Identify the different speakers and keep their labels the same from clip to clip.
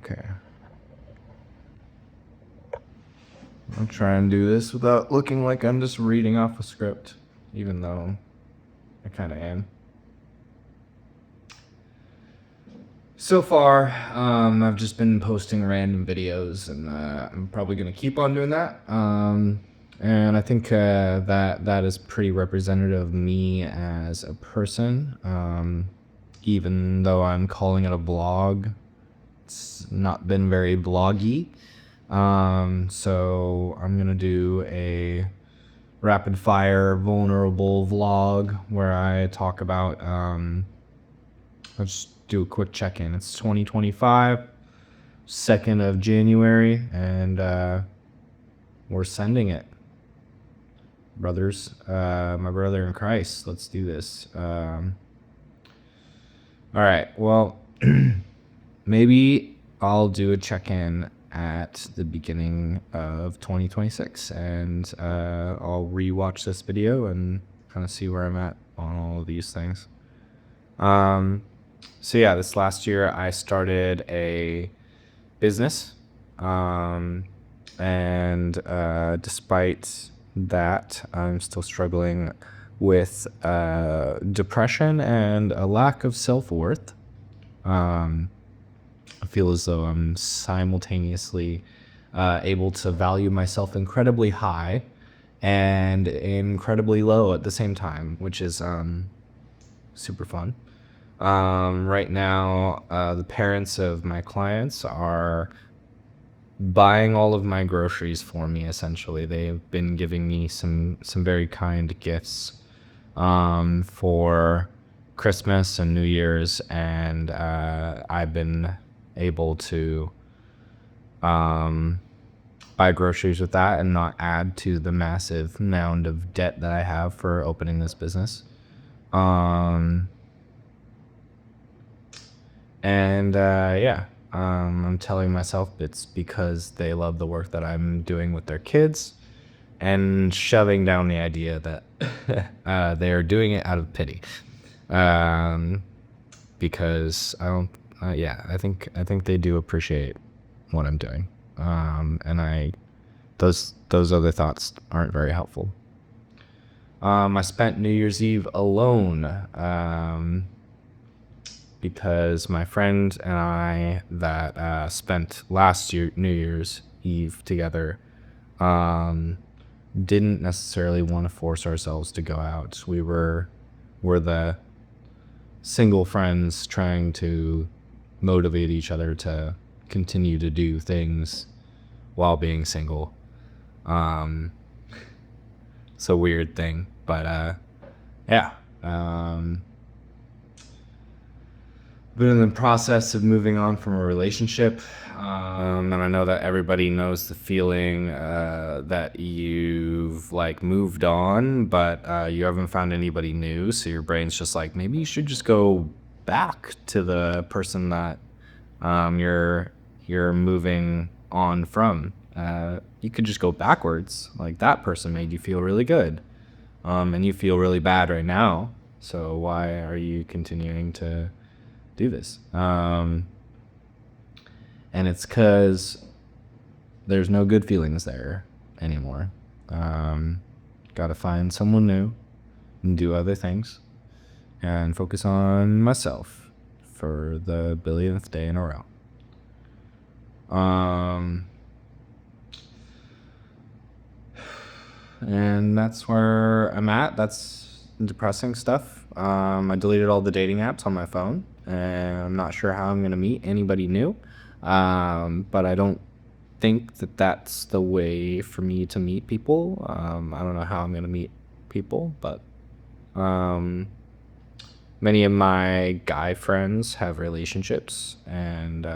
Speaker 1: Okay. I'll try and do this without looking like I'm just reading off a script, even though I kind of am. So far, I've just been posting random videos, and I'm probably gonna keep on doing that. And I think that is pretty representative of me as a person. Even though I'm calling it a vlog, it's not been very vloggy. So I'm gonna do a rapid fire vulnerable vlog where I talk about let's do a quick check-in. It's 2025, 2nd of January, and we're sending it, brothers. My brother in Christ, let's do this. All right, well, maybe I'll do a check-in at the beginning of 2026, and I'll rewatch this video and kind of see where I'm at on all of these things. So yeah, this last year I started a business, and despite that, I'm still struggling with depression and a lack of self-worth. I feel as though I'm simultaneously able to value myself incredibly high and incredibly low at the same time, which is super fun. Right now, the parents of my clients are buying all of my groceries for me. Essentially, they've been giving me some very kind gifts for Christmas and New Year's, and I've been able to buy groceries with that and not add to the massive mound of debt that I have for opening this business. I'm telling myself it's because they love the work that I'm doing with their kids, and shoving down the idea that they are doing it out of pity. Because I don't, I think they do appreciate what I'm doing. Those other thoughts aren't very helpful. I spent New Year's Eve alone, because my friend and I that spent last year New Year's Eve together didn't necessarily want to force ourselves to go out. We're the single friends trying to motivate each other to continue to do things while being single. It's a weird thing, but yeah. Been in the process of moving on from a relationship, and I know that everybody knows the feeling that you've like moved on, but you haven't found anybody new, so your brain's just like, maybe you should just go back to the person that you're moving on from. You could just go backwards. Like, that person made you feel really good, and you feel really bad right now, so why are you continuing to do this? And it's because there's no good feelings there anymore. Gotta find someone new and do other things and focus on myself for the billionth day in a row. And that's where I'm at. That's depressing stuff. I deleted all the dating apps on my phone, and I'm not sure how I'm going to meet anybody new. But I don't think that that's the way for me to meet people. I don't know how I'm going to meet people, but many of my guy friends have relationships, and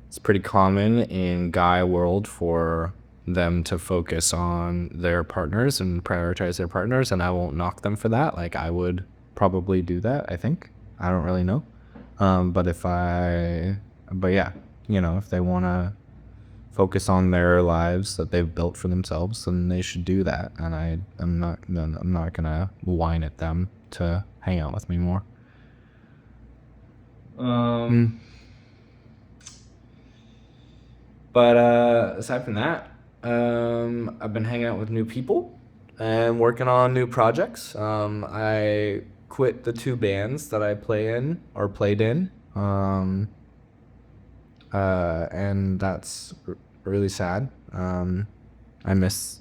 Speaker 1: it's pretty common in guy world for them to focus on their partners and prioritize their partners, and I won't knock them for that. Like, I would probably do that, I think. I don't really know. But yeah, if they want to focus on their lives that they've built for themselves, then they should do that. And I'm not gonna whine at them to hang out with me more. But aside from that, I've been hanging out with new people and working on new projects. I quit the two bands that I play in or played in. And that's really sad. I miss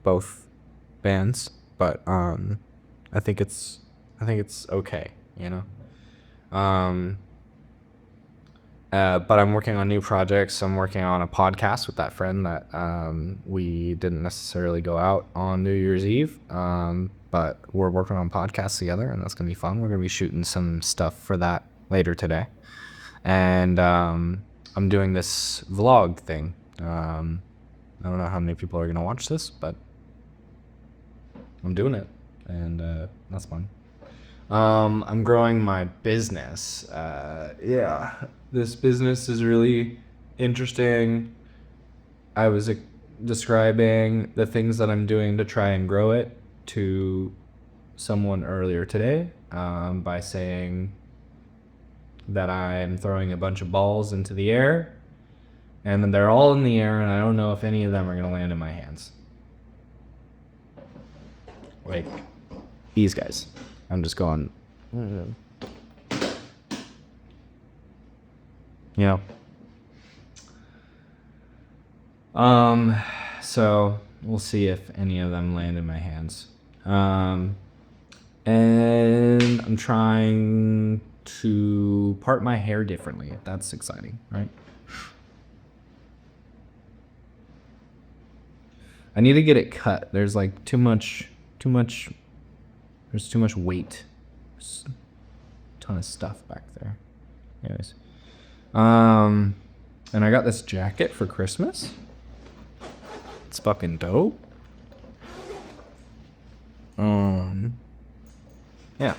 Speaker 1: both bands, but I think it's I think it's okay, you know. But I'm working on new projects. I'm working on a podcast with that friend that we didn't necessarily go out on New Year's Eve. But we're working on podcasts together, and that's gonna be fun. We're gonna be shooting some stuff for that later today, and I'm doing this vlog thing. I don't know how many people are gonna watch this, but I'm doing it, and that's fun. I'm growing my business. Yeah, this business is really interesting. I was describing the things that I'm doing to try and grow it to someone earlier today by saying that I'm throwing a bunch of balls into the air, and then they're all in the air, and I don't know if any of them are gonna land in my hands. Like these guys. I'm just going, you know. So we'll see if any of them land in my hands. And I'm trying to part my hair differently. That's exciting, right? I need to get it cut. There's like there's too much weight. There's a ton of stuff back there. Anyways. And I got this jacket for Christmas. It's fucking dope. Yeah.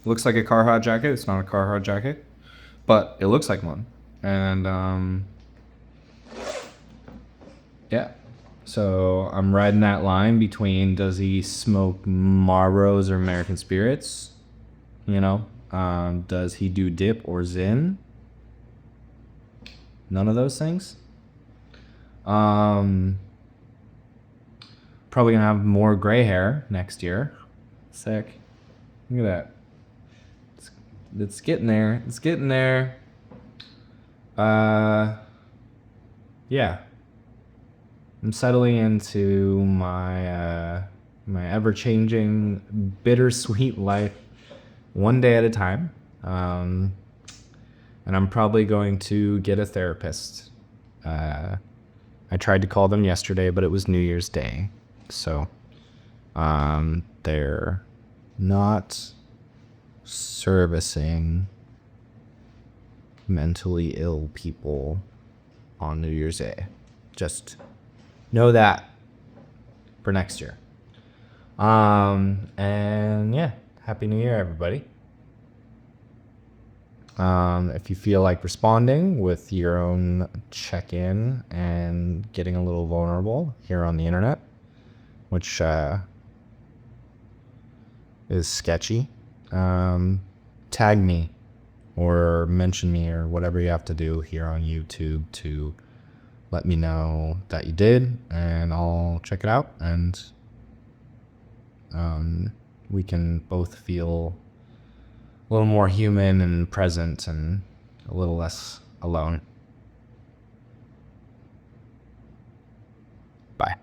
Speaker 1: Looks like a Carhartt jacket. It's not a Carhartt jacket, but it looks like one. And yeah. So I'm riding that line between does he smoke Marlboros or American Spirits? You know? Does he do dip or Zin? None of those things. Probably gonna have more gray hair next year. Sick. Look at that. It's getting there. It's getting there. Yeah. I'm settling into my my ever-changing, bittersweet life, one day at a time. And I'm probably going to get a therapist. I tried to call them yesterday, but it was New Year's Day, so they're not servicing mentally ill people on New Year's Day. Just know that for next year. And yeah, Happy New Year, everybody. If you feel like responding with your own check-in and getting a little vulnerable here on the internet, which is sketchy, tag me or mention me or whatever you have to do here on YouTube to let me know that you did, and I'll check it out, and we can both feel a little more human and present and a little less alone. Bye.